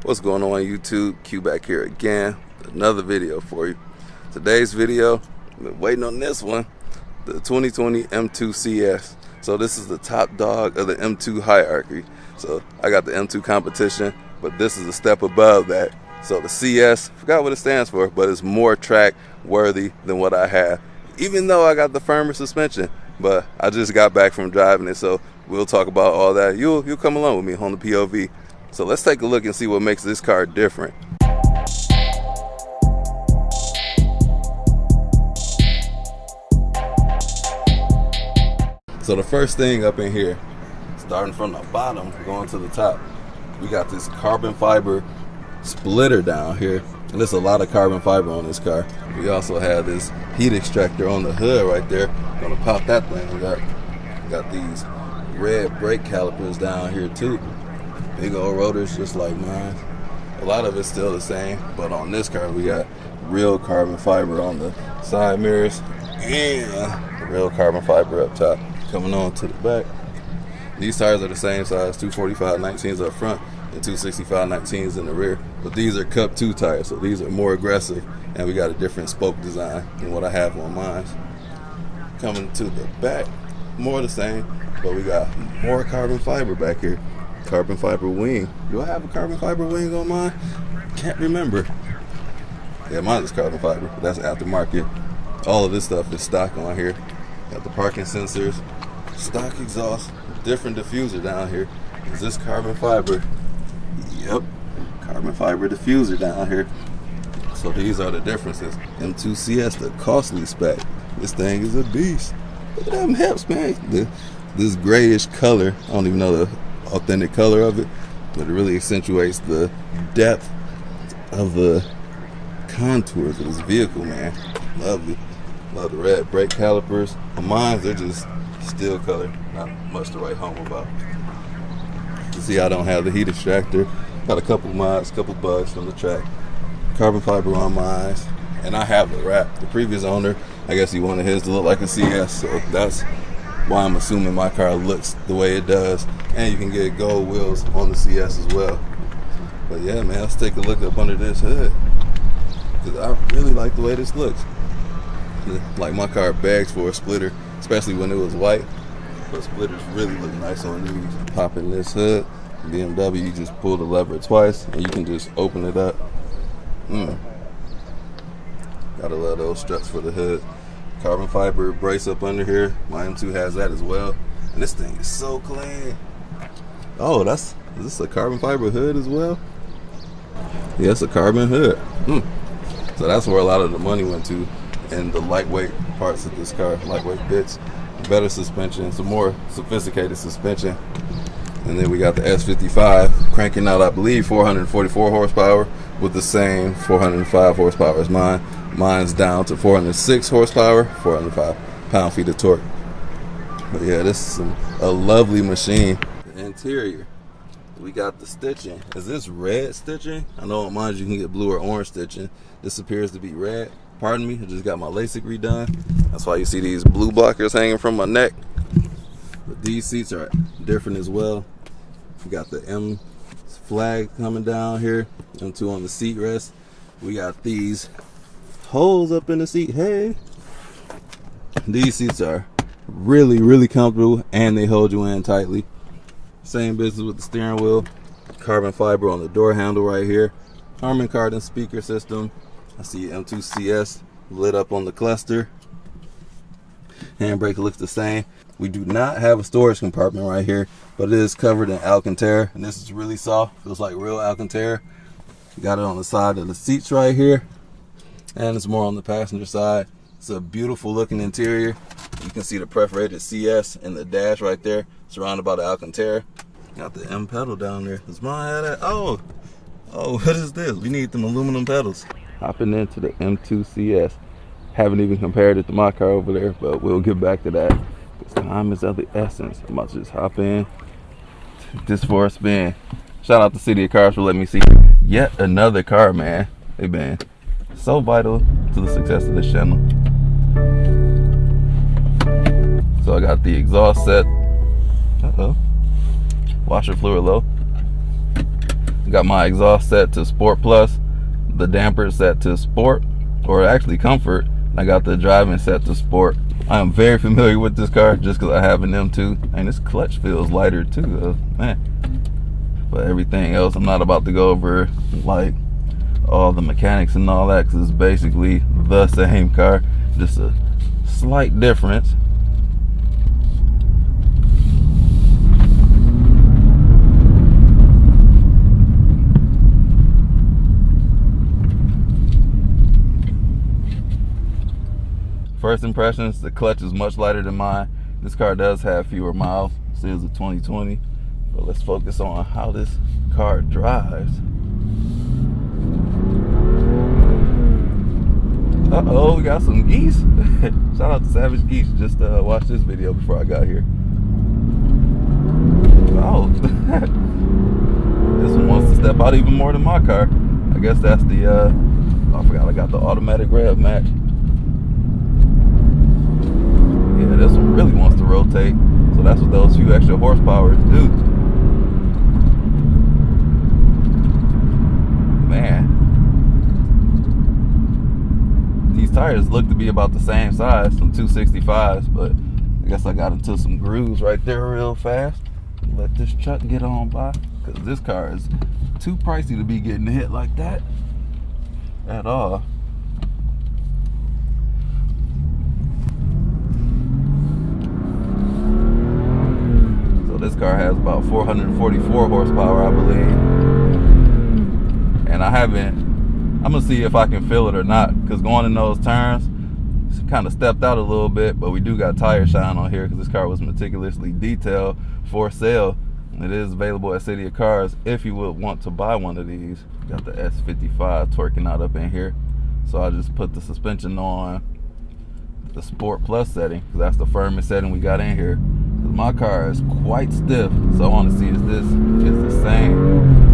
What's going on YouTube? Q back here again, another video for you. Today's video, I've been waiting on this one, the 2020 M2 CS. So this is the top dog of the M2 hierarchy. So I got the M2 competition, but this is a step above that. So the CS, forgot what it stands for, but it's more track worthy than what I have. Even though I got the firmer suspension, but I just got back from driving it, so we'll talk about all that. You'll come along with me on the POV. So let's take a look and see what makes this car different. So the first thing up in here, starting from the bottom, going to the top, we got this carbon fiber splitter down here. And there's a lot of carbon fiber on this car. We also have this heat extractor on the hood right there. Gonna pop that thing. We got these red brake calipers down here too. Big old rotors just like mine. A lot of it's still the same, but on this car we got real carbon fiber on the side mirrors and real carbon fiber up top. Coming on to the back, these tires are the same size, 245 19s up front and 265 19s in the rear, but these are Cup 2 tires, so these are more aggressive, and we got a different spoke design than what I have on mine. Coming to the back, more the same, but we got more carbon fiber back here. Carbon fiber wing. Do I have a carbon fiber wing on mine? Can't remember. Yeah, mine is carbon fiber, but that's aftermarket. All of this stuff is stock on here. Got the parking sensors, stock exhaust, different diffuser down here. Is this carbon fiber? Yep, carbon fiber diffuser down here. So these are the differences. M2 CS, the costly spec. This thing is a beast. Look at them hips, man. This grayish color, I don't even know the authentic color of it, but it really accentuates the depth of the contours of this vehicle, man. Lovely. Love the red brake calipers. On mine, they're just steel color. Not much to write home about. You see, I don't have the heat extractor. Got a couple mods, couple bugs from the track. Carbon fiber on mine, and I have the wrap. The previous owner, I guess he wanted his to look like a CS, so that's why I'm assuming my car looks the way it does. And you can get gold wheels on the CS as well. But yeah, man, let's take a look up under this hood, because I really like the way this looks. Like, my car begs for a splitter, especially when it was white. But splitters really look nice on these. Pop in this hood, BMW, you just pull the lever twice and you can just open it up. Gotta love those struts for the hood. Carbon fiber brace up under here. My M2 has that as well. And this thing is so clean. Oh, is this a carbon fiber hood as well? Yeah, it's a carbon hood. So that's where a lot of the money went to, in the lightweight parts of this car. Lightweight bits, better suspension, some more sophisticated suspension. And then we got the S55 cranking out, I believe, 444 horsepower with the same 405 horsepower as mine. Mine's down to 406 horsepower, 405 pound-feet of torque. But yeah, this is a lovely machine. The interior, we got the stitching. Is this red stitching? I know on mine you can get blue or orange stitching. This appears to be red. Pardon me, I just got my LASIK redone. That's why you see these blue blockers hanging from my neck. But these seats are different as well. We got the M flag coming down here, M2 on the seat rest. We got these holes up in the seat. Hey, these seats are really comfortable, and they hold you in tightly. Same business with the steering wheel. Carbon fiber on the door handle right here. Harman Kardon speaker system. I see M2 CS lit up on the cluster. Handbrake looks the same. We do not have a storage compartment right here, but it is covered in Alcantara, and this is really soft. Feels like real Alcantara. Got it on the side of the seats right here, and it's more on the passenger side. It's a beautiful looking interior. You can see the perforated CS in the dash right there, surrounded by the Alcantara. Got the M pedal down there. Does mine have that? Oh, what is this? We need them aluminum pedals. Hopping into the M2 CS. Haven't even compared it to my car over there, but we'll get back to that. This time is of the essence. I'm about to just hop in this for a spin. Shout out to City of Cars for letting me see yet another car, man. They've been so vital to the success of this channel. So I got the exhaust set. Washer fluid low. Got my exhaust set to Sport Plus, the damper set to Sport, or actually Comfort. I got the driving set to Sport. I am very familiar with this car just because I have an M2, and this clutch feels lighter too, man. But everything else, I'm not about to go over like all the mechanics and all that, because it's basically the same car, just a slight difference. First impressions, the clutch is much lighter than mine. This car does have fewer miles. This is a 2020. But let's focus on how this car drives. Uh-oh, we got some geese. Shout out to Savage Geese. Just watched this video before I got here. Oh, this one wants to step out even more than my car. I guess that's the, I forgot I got the automatic rev match. Yeah, this one really wants to rotate. So that's what those few extra horsepower do. Man. These tires look to be about the same size, some 265s, but I guess I got into some grooves right there real fast. Let this truck get on by, because this car is too pricey to be getting hit like that at all. So this car has about 444 horsepower, I believe. And I'm gonna see if I can feel it or not, because going in those turns, it's kind of stepped out a little bit, but we do got tire shine on here because this car was meticulously detailed for sale. It is available at City of Cars if you would want to buy one of these. Got the S55 twerking out up in here. So I just put the suspension on the Sport Plus setting, because that's the firmest setting we got in here. Because my car is quite stiff, so I want to see if this is the same.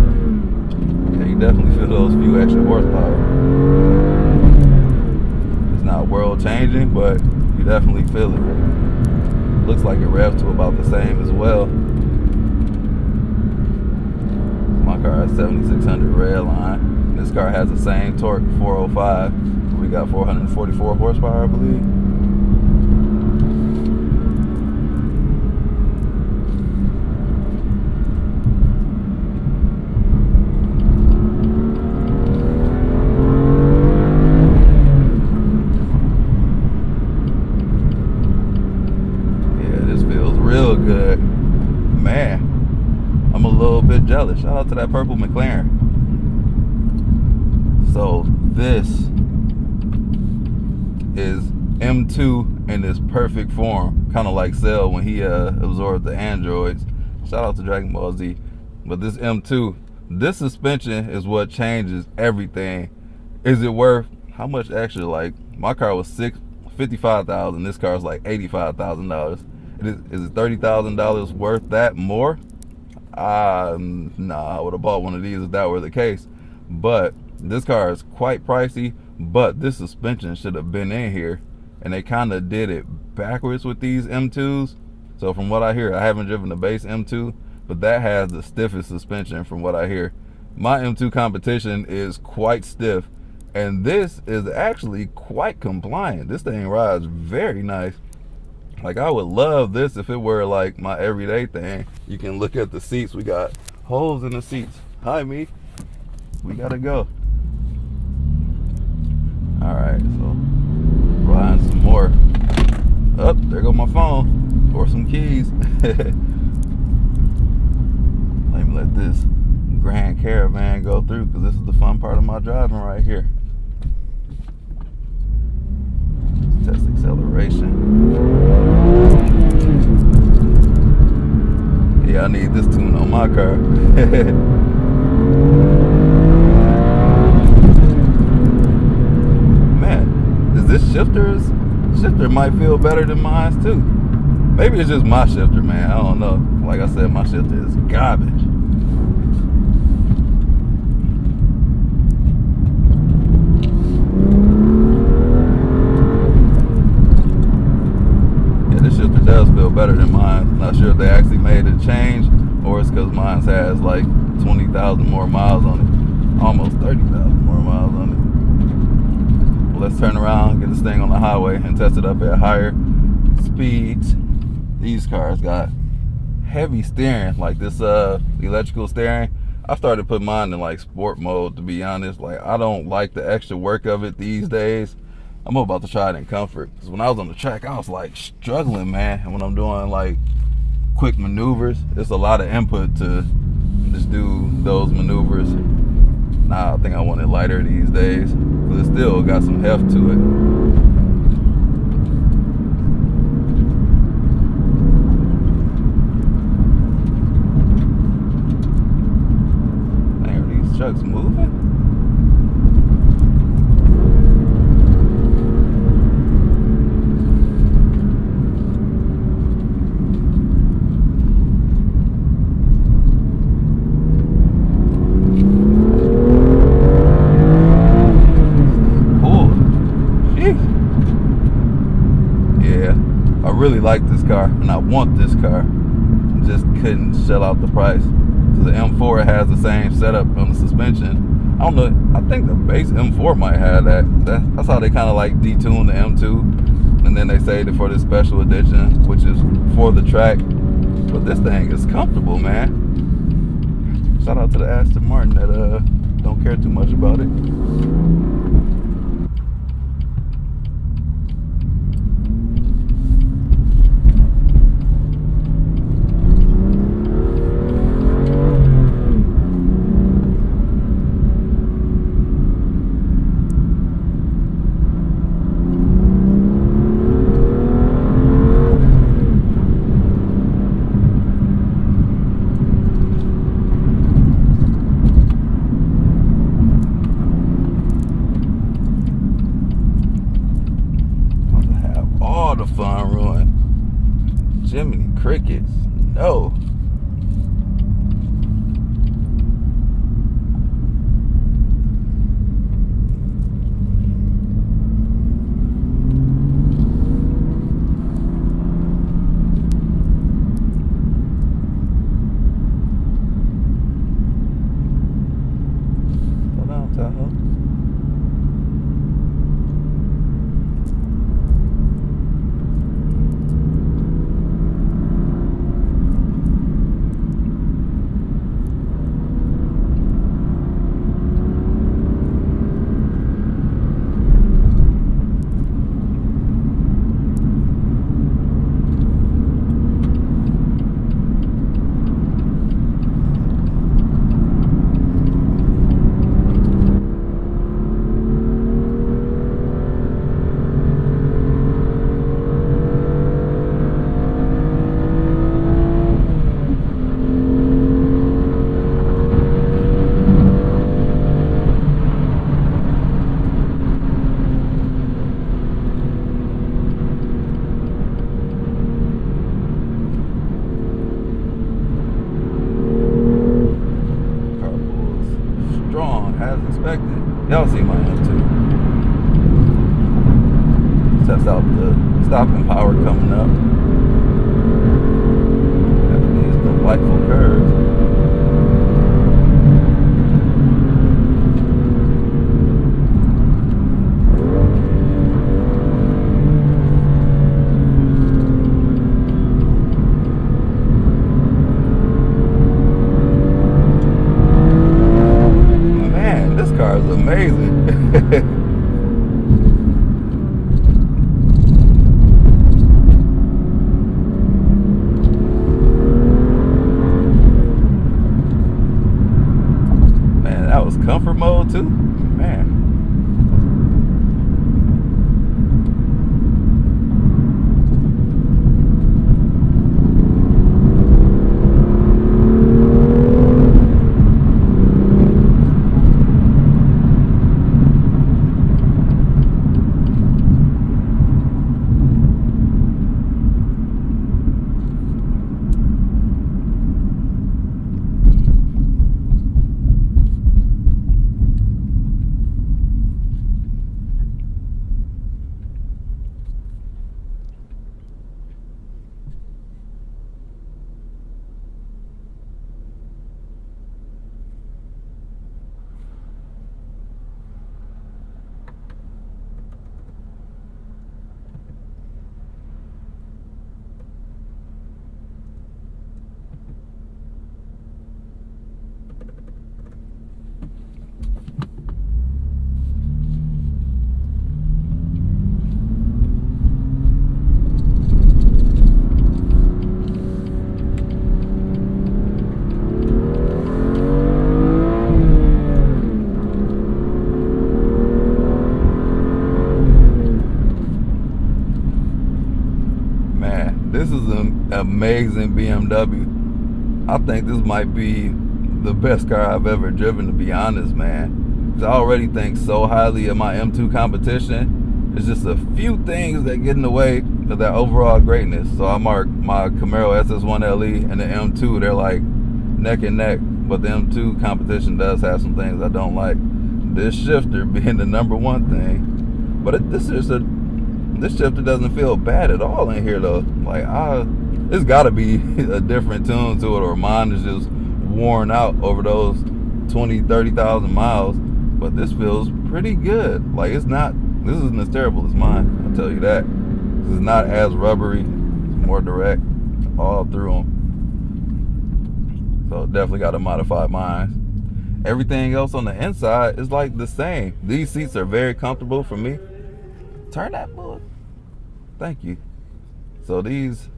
Yeah, you definitely feel those few extra horsepower. It's not world changing, but you definitely feel it. Looks like it revs to about the same as well. My car has 7600 rail line. This car has the same torque, 405. We got 444 horsepower, I believe. Real good, man. I'm a little bit jealous. Shout out to that purple McLaren. So this is M2 in its perfect form, kind of like Cell when he absorbed the androids. Shout out to Dragon Ball Z. But this M2, this suspension is what changes everything. Is it worth how much extra? Like my car was $55,000. This car is like $85,000. Is it $30,000 worth that more? Nah, I would have bought one of these if that were the case. But this car is quite pricey, but this suspension should have been in here, and they kind of did it backwards with these M2s. So from what I hear, I haven't driven the base M2, but that has the stiffest suspension from what I hear. My M2 competition is quite stiff, and this is actually quite compliant. This thing rides very nice. Like, I would love this if it were like my everyday thing. You can look at the seats. We got holes in the seats. Hi, me. We gotta go. All right, so riding some more. Oh, there go my phone or some keys. Let me let this Grand Caravan go through, because this is the fun part of my driving right here. Let's test acceleration. Yeah, I need this tune on my car. Man, is this shifter might feel better than mine too. Maybe it's just my shifter, man. I don't know. Like I said, my shifter is garbage. Does feel better than mine. Not sure if they actually made a change or it's because mine has like 20,000 more miles on it. Almost 30,000 more miles on it. Well, let's turn around, get this thing on the highway, and test it up at higher speeds. These cars got heavy steering, like this electrical steering. I started putting mine in like sport mode, to be honest. Like, I don't like the extra work of it these days. I'm about to try it in comfort, because when I was on the track, I was like struggling, man. And when I'm doing like quick maneuvers, it's a lot of input to just do those maneuvers. Nah, I think I want it lighter these days, because it still got some heft to it. Truck's moving. Cool. Jeez. Yeah, I really like this car, and I want this car. Just couldn't shell out the price. The M4 has the same setup on the suspension. I don't know, I think the base M4 might have that. That's how they kind of like detune the M2, and then they saved it for this special edition, which is for the track. But this thing is comfortable, man. Shout out to the Aston Martin that don't care too much about it. The fun ruin. Jiminy Crickets. No. Slow down, Tahoe. As expected. Y'all see my M2. Test out the stopping power coming up. After these delightful curves. Amazing. Man, that was comfort mode too. Man. amazing BMW. I think this might be the best car I've ever driven, to be honest, man. 'Cause I already think so highly of my M2 competition. It's just a few things that get in the way of that overall greatness. So I mark my Camaro SS1LE and the M2, they're like neck and neck, but the M2 competition does have some things I don't like. This shifter being the #1 thing, but this shifter doesn't feel bad at all in here though. Like it's got to be a different tune to it, or mine is just worn out over those 20,000-30,000 miles. But this feels pretty good. Like this isn't as terrible as mine, I'll tell you that. This is not as rubbery, it's more direct all through them. So definitely got to modify mine. Everything else on the inside is like the same. These seats are very comfortable for me. Turn that book. Thank you. So these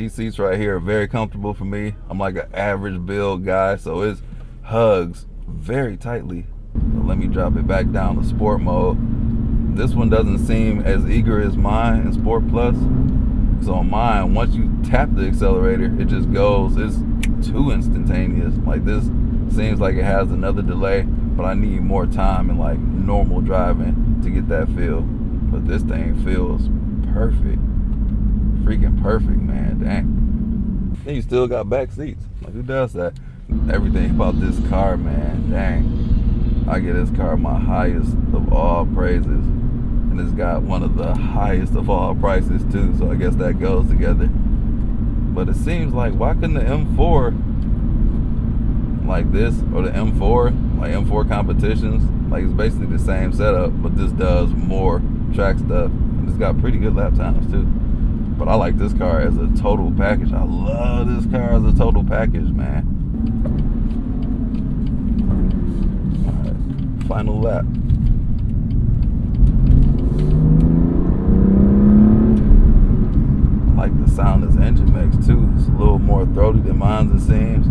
seats right here are very comfortable for me. I'm like an average build guy, so it hugs very tightly. So let me drop it back down to sport mode. This one doesn't seem as eager as mine in Sport Plus. So on mine, once you tap the accelerator, it just goes. It's too instantaneous. Like this seems like it has another delay, but I need more time in like normal driving to get that feel. But this thing feels perfect. Freaking perfect, man. Dang. Then you still got back seats. Like, who does that? Everything about this car, man. Dang. I give this car my highest of all praises. And it's got one of the highest of all prices too, so I guess that goes together. But it seems like, why couldn't the M4 like this, or the M4, like M4 competitions, like it's basically the same setup, but this does more track stuff, and it's got pretty good lap times too. But I like this car as a total package. I love this car as a total package, man. All right, final lap. I like the sound this engine makes too. It's a little more throaty than mine, it seems.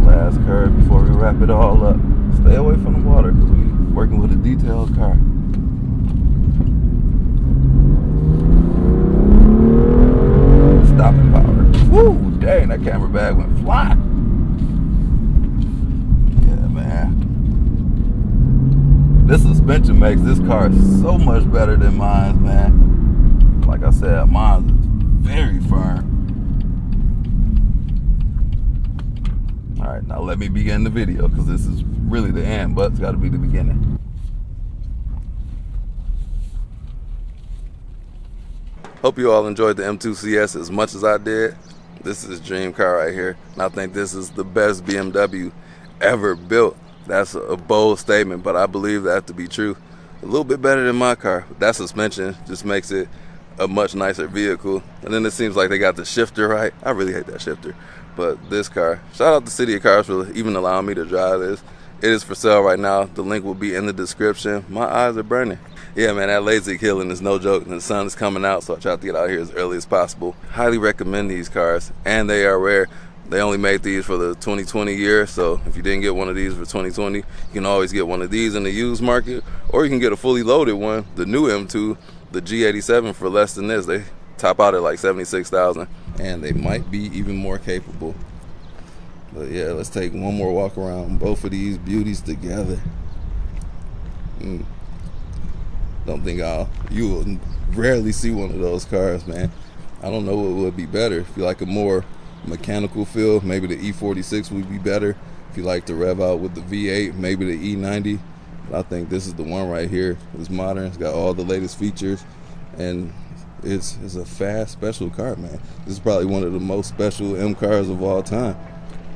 Last curve before we wrap it all up. Stay away from the water because we're working with a detailed car. Stopping power. Woo! Dang, that camera bag went flying. Yeah, man. This suspension makes this car so much better than mine, man. Like I said, mine is very firm. All right, now let me begin the video because this is really the end, but it's got to be the beginning. Hope you all enjoyed the M2 CS as much as I did. This is a dream car right here, and I think this is the best BMW ever built. That's a bold statement, but I believe that to be true. A little bit better than my car. That suspension just makes it a much nicer vehicle. And then it seems like they got the shifter right. I really hate that shifter. But this car, shout out to City of Cars for even allowing me to drive this. It is for sale right now. The link will be in the description. My eyes are burning. Yeah, man, that lazy killing is no joke. And the sun is coming out, so I try to get out here as early as possible. Highly recommend these cars, and they are rare. They only made these for the 2020 year, so if you didn't get one of these for 2020, you can always get one of these in the used market, or you can get a fully loaded one, the new M2, the G87, for less than this. They top out at like 76,000, and they might be even more capable. But yeah, let's take one more walk around both of these beauties together. Don't think you will rarely see one of those cars, man. I don't know what would be better. If you like a more mechanical feel, maybe the E46 would be better. If you like to rev out with the V8, maybe the E90. But I think this is the one right here. It's modern, it's got all the latest features, and it's a fast, special car, man. This is probably one of the most special M cars of all time.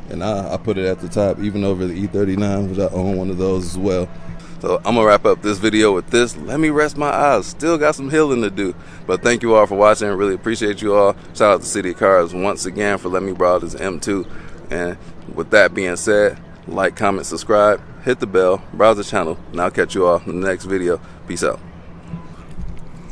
And I put it at the top, even over the E39, which I own one of those as well. So I'm gonna wrap up this video with this. Let me rest my eyes. Still got some healing to do. But thank you all for watching. Really appreciate you all. Shout out to City of Cars once again for letting me borrow this M2. And with that being said, like, comment, subscribe, hit the bell, browse the channel, and I'll catch you all in the next video. Peace out.